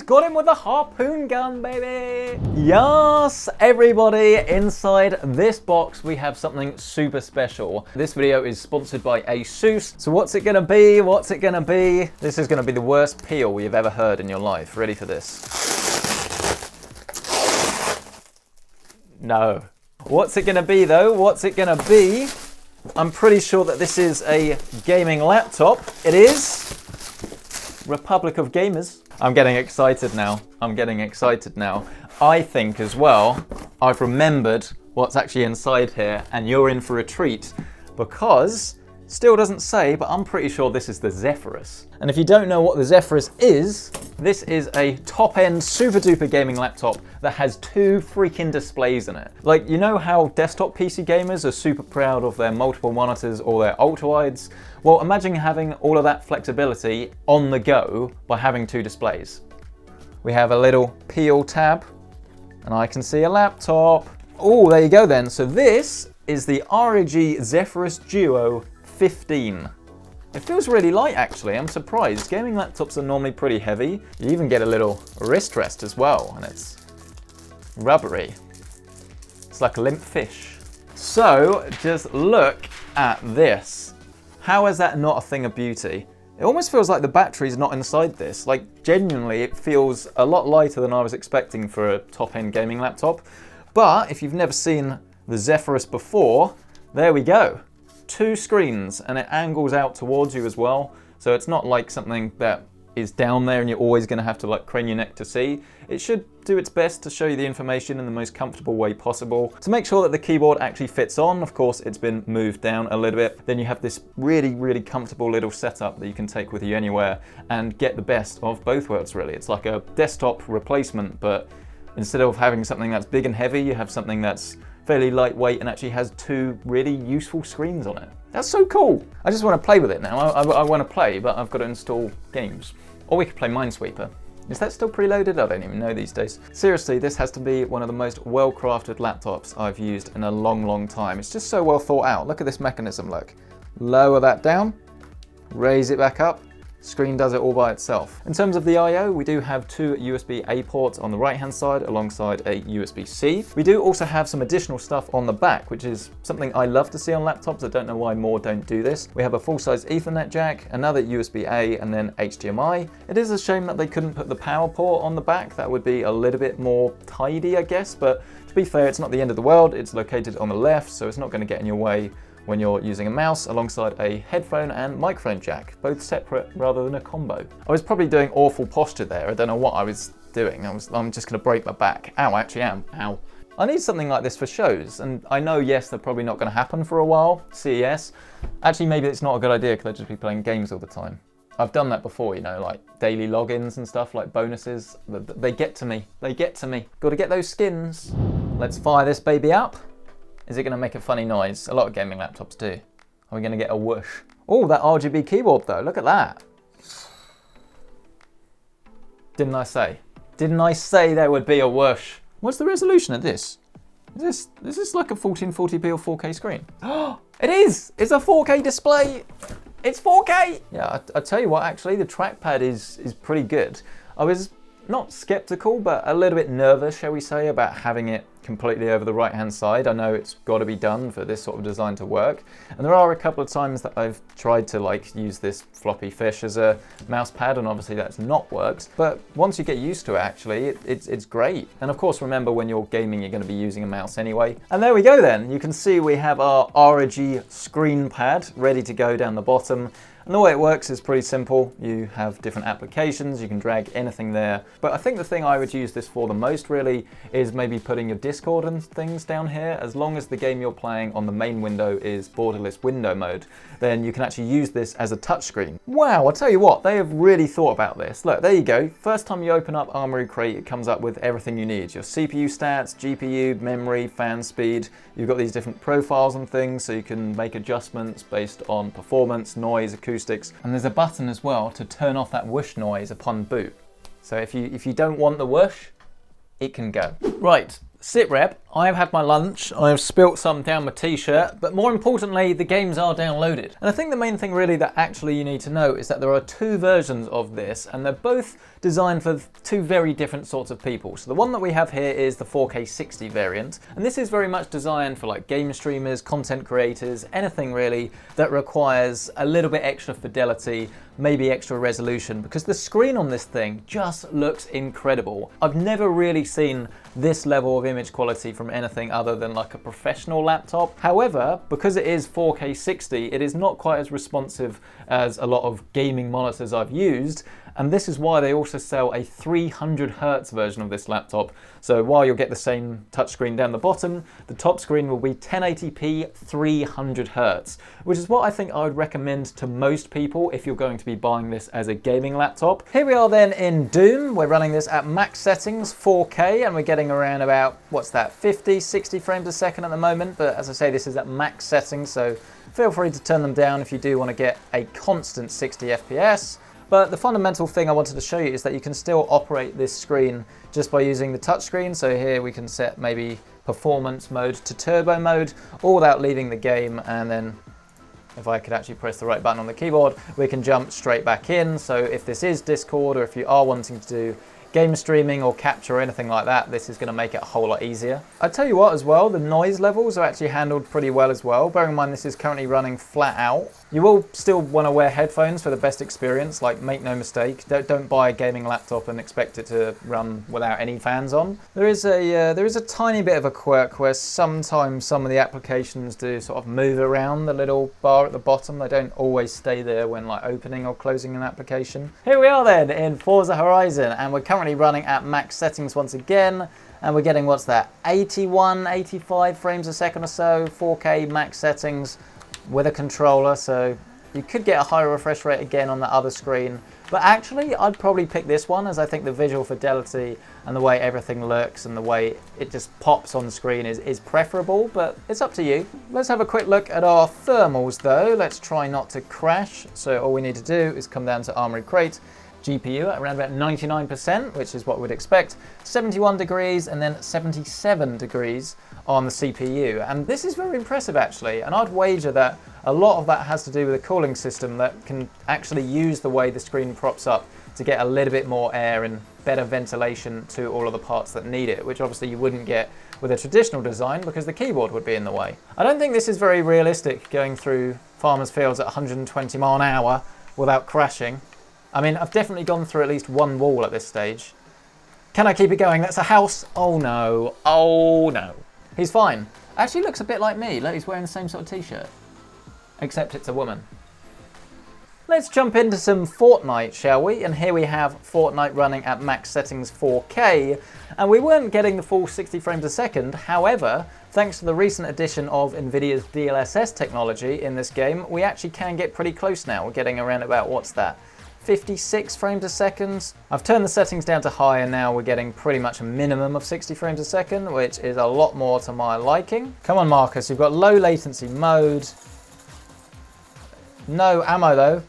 he's got him with a harpoon gun, baby. Yes, everybody, inside this box, we have something super special. This video is sponsored by Asus. So what's it gonna be? What's it gonna be? This is gonna be the worst peel you've ever heard in your life. Ready for this? No. What's it gonna be though? What's it gonna be? I'm pretty sure that this is a gaming laptop. It is. Republic of Gamers. I'm getting excited now. I'm getting excited now. I think as well, I've remembered what's actually inside here, and you're in for a treat because still doesn't say, but I'm pretty sure this is the Zephyrus. And if you don't know what the Zephyrus is, this is a top-end super duper gaming laptop that has 2 freaking displays in it. Like, you know how desktop PC gamers are super proud of their multiple monitors or their ultra-wides? Well, imagine having all of that flexibility on the go by having 2 displays. We have a little peel tab, and I can see a laptop. Oh, there you go then. So this is the ROG Zephyrus Duo 15. It feels really light actually, I'm surprised. Gaming laptops are normally pretty heavy. You even get a little wrist rest as well, and it's rubbery. It's like a limp fish. So just look at this. How is that not a thing of beauty? It almost feels like the battery's not inside this. Like genuinely, it feels a lot lighter than I was expecting for a top-end gaming laptop. But if you've never seen the Zephyrus before, there we go. 2 screens, and it angles out towards you as well. So it's not like something that is down there and you're always going to have to like crane your neck to see. It should do its best to show you the information in the most comfortable way possible. To make sure that the keyboard actually fits on, of course, it's been moved down a little bit. Then you have this really, really comfortable little setup that you can take with you anywhere and get the best of both worlds, really. It's like a desktop replacement, but instead of having something that's big and heavy, you have something that's fairly lightweight and actually has 2 really useful screens on it. That's so cool. I just want to play with it now. I want to play, but I've got to install games. Or we could play Minesweeper. Is that still preloaded? I don't even know these days. Seriously, this has to be one of the most well-crafted laptops I've used in a long, long time. It's just so well thought out. Look at this mechanism, look. Lower that down, raise it back up. Screen does it all by itself. In terms of the I/O, we do have 2 USB-A ports on the right-hand side alongside a USB-C. We do also have some additional stuff on the back, which is something I love to see on laptops. I don't know why more don't do this. We have a full-size Ethernet jack, another USB-A, and then HDMI. It is a shame that they couldn't put the power port on the back. That would be a little bit more tidy, I guess, but to be fair, it's not the end of the world. It's located on the left, so it's not going to get in your way when you're using a mouse alongside a headphone and microphone jack, both separate rather than a combo. I was probably doing awful posture there. I don't know what I was doing. I'm just gonna break my back. Ow, I actually am. Ow. I need something like this for shows, and I know, yes, they're probably not gonna happen for a while, CES. Actually, maybe it's not a good idea because I'd just be playing games all the time. I've done that before, you know, like daily logins and stuff, like bonuses. They get to me. They get to me. Gotta get those skins. Let's fire this baby up. Is it going to make a funny noise? A lot of gaming laptops do. Are we going to get a whoosh? Oh, that RGB keyboard though, look at that. Didn't I say? Didn't I say there would be a whoosh? What's the resolution of this? Is this like a 1440p or 4K screen? Oh, it is! It's a 4K display! It's 4K! Yeah, I tell you what, actually, the trackpad is pretty good. I was not skeptical, but a little bit nervous, shall we say, about having it completely over the right hand side. I know it's got to be done for this sort of design to work, and there are a couple of times that I've tried to like use this floppy fish as a mouse pad, and obviously that's not worked, but once you get used to it, actually it's great. And of course, remember, when you're gaming you're going to be using a mouse anyway. And there we go then. You can see we have our ROG screen pad ready to go down the bottom. And the way it works is pretty simple. You have different applications, you can drag anything there. But I think the thing I would use this for the most really is maybe putting your Discord and things down here. As long as the game you're playing on the main window is borderless window mode, then you can actually use this as a touchscreen. Wow, I'll tell you what, they have really thought about this. Look, there you go. First time you open up Armoury Crate, it comes up with everything you need. Your CPU stats, GPU, memory, fan speed. You've got these different profiles and things, so you can make adjustments based on performance, noise, acoustics. And there's a button as well to turn off that whoosh noise upon boot. So if you don't want the whoosh, it can go. Right, sit rep. I've had my lunch, I've spilt some down my t-shirt, but more importantly, the games are downloaded. And I think the main thing really that actually you need to know is that there are two versions of this, and they're both designed for two very different sorts of people. So the one that we have here is the 4K 60 variant, and this is very much designed for like game streamers, content creators, anything really that requires a little bit extra fidelity, maybe extra resolution, because the screen on this thing just looks incredible. I've never really seen this level of image quality from anything other than like a professional laptop. However, because it is 4K 60, it is not quite as responsive as a lot of gaming monitors I've used, and this is why they also sell a 300 Hertz version of this laptop. So while you'll get the same touchscreen down the bottom, the top screen will be 1080p 300 Hertz, which is what I think I would recommend to most people if you're going to be buying this as a gaming laptop. Here we are then in Doom. We're running this at max settings, 4K, and we're getting around about, what's that, 50, 60 frames a second at the moment. But as I say, this is at max settings, so feel free to turn them down if you do want to get a constant 60 FPS. But the fundamental thing I wanted to show you is that you can still operate this screen just by using the touchscreen. So here we can set maybe performance mode to turbo mode, all without leaving the game. And then if I could actually press the right button on the keyboard, we can jump straight back in. So if this is Discord, or if you are wanting to do game streaming or capture or anything like that, this is going to make it a whole lot easier. I tell you what as well, the noise levels are actually handled pretty well as well. Bearing in mind this is currently running flat out. You will still want to wear headphones for the best experience, like make no mistake. Don't buy a gaming laptop and expect it to run without any fans on. There is a tiny bit of a quirk where sometimes some of the applications do sort of move around the little bar at the bottom. They don't always stay there when like opening or closing an application. Here we are then in Forza Horizon, and we're currently running at max settings once again, and we're getting, what's that, 81, 85 frames a second or so, 4K max settings with a controller, so you could get a higher refresh rate again on the other screen. But actually, I'd probably pick this one, as I think the visual fidelity and the way everything looks and the way it just pops on screen is preferable, but it's up to you. Let's have a quick look at our thermals though. Let's try not to crash. So all we need to do is come down to Armoury Crate, GPU at around about 99%, which is what we'd expect, 71 degrees and then 77 degrees on the CPU. And this is very impressive actually, and I'd wager that a lot of that has to do with a cooling system that can actually use the way the screen props up to get a little bit more air and better ventilation to all of the parts that need it, which obviously you wouldn't get with a traditional design because the keyboard would be in the way. I don't think this is very realistic going through farmers' fields at 120 mile an hour without crashing. I mean, I've definitely gone through at least one wall at this stage. Can I keep it going? That's a house. Oh no. Oh no. He's fine. Actually looks a bit like me. Look, he's wearing the same sort of t-shirt. Except it's a woman. Let's jump into some Fortnite, shall we? And here we have Fortnite running at max settings 4K. And we weren't getting the full 60 frames a second. However, thanks to the recent addition of Nvidia's DLSS technology in this game, we actually can get pretty close now. We're getting around about, what's that, 56 frames a second. I've turned the settings down to high, and now we're getting pretty much a minimum of 60 frames a second, which is a lot more to my liking. Come on, Marcus, you've got low latency mode. No ammo though.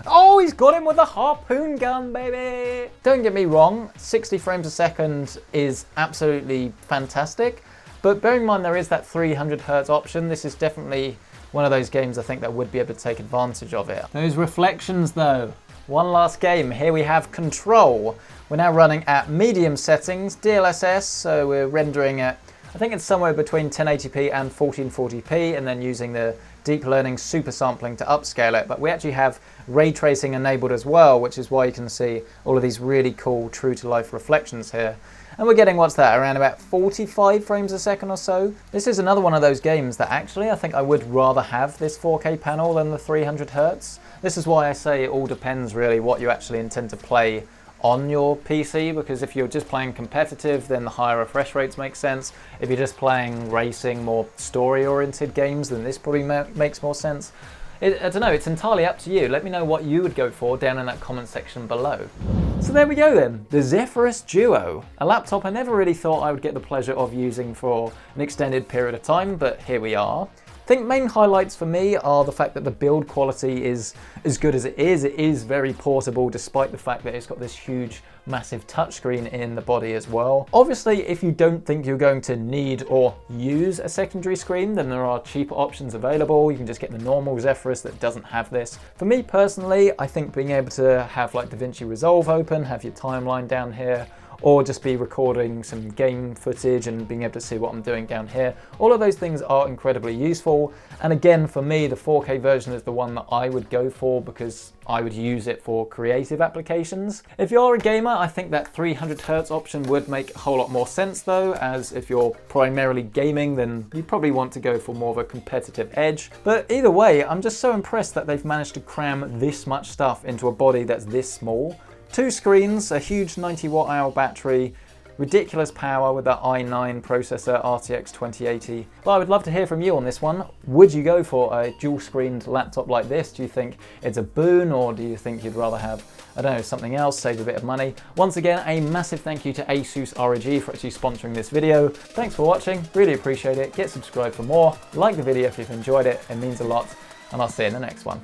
Oh, he's got him with a harpoon gun, baby! Don't get me wrong, 60 frames a second is absolutely fantastic, but bearing in mind there is that 300 Hertz option, this is definitely one of those games I think that would be able to take advantage of it. Those reflections though. One last game. Here we have Control. We're now running at medium settings, DLSS, so we're rendering at, I think it's somewhere between 1080p and 1440p, and then using the deep learning super sampling to upscale it. But we actually have ray tracing enabled as well, which is why you can see all of these really cool true to life reflections here. And we're getting, what's that, around about 45 frames a second or so. This is another one of those games that actually I think I would rather have this 4K panel than the 300 Hertz. This is why I say it all depends really what you actually intend to play on your PC, because if you're just playing competitive, then the higher refresh rates make sense. If you're just playing racing, more story-oriented games, then this probably makes more sense. I don't know, it's entirely up to you. Let me know what you would go for down in that comment section below. So there we go then, the Zephyrus Duo. A laptop I never really thought I would get the pleasure of using for an extended period of time, but here we are. I think main highlights for me are the fact that the build quality is as good as it is. It is very portable despite the fact that it's got this huge massive touchscreen in the body as well. Obviously, if you don't think you're going to need or use a secondary screen, then there are cheaper options available. You can just get the normal Zephyrus that doesn't have this. For me personally, I think being able to have like DaVinci Resolve open, have your timeline down here, or just be recording some game footage and being able to see what I'm doing down here. All of those things are incredibly useful. And again, for me, the 4K version is the one that I would go for because I would use it for creative applications. If you're a gamer, I think that 300 Hz option would make a whole lot more sense though, as if you're primarily gaming, then you probably want to go for more of a competitive edge. But either way, I'm just so impressed that they've managed to cram this much stuff into a body that's this small. 2 screens, a huge 90 Wh battery, ridiculous power with that i9 processor RTX 2080. Well, I would love to hear from you on this one. Would you go for a dual screened laptop like this? Do you think it's a boon, or do you think you'd rather have, I don't know, something else, save a bit of money? Once again, a massive thank you to Asus ROG for actually sponsoring this video. Thanks for watching, really appreciate it. Get subscribed for more, like the video if you've enjoyed it, it means a lot, and I'll see you in the next one.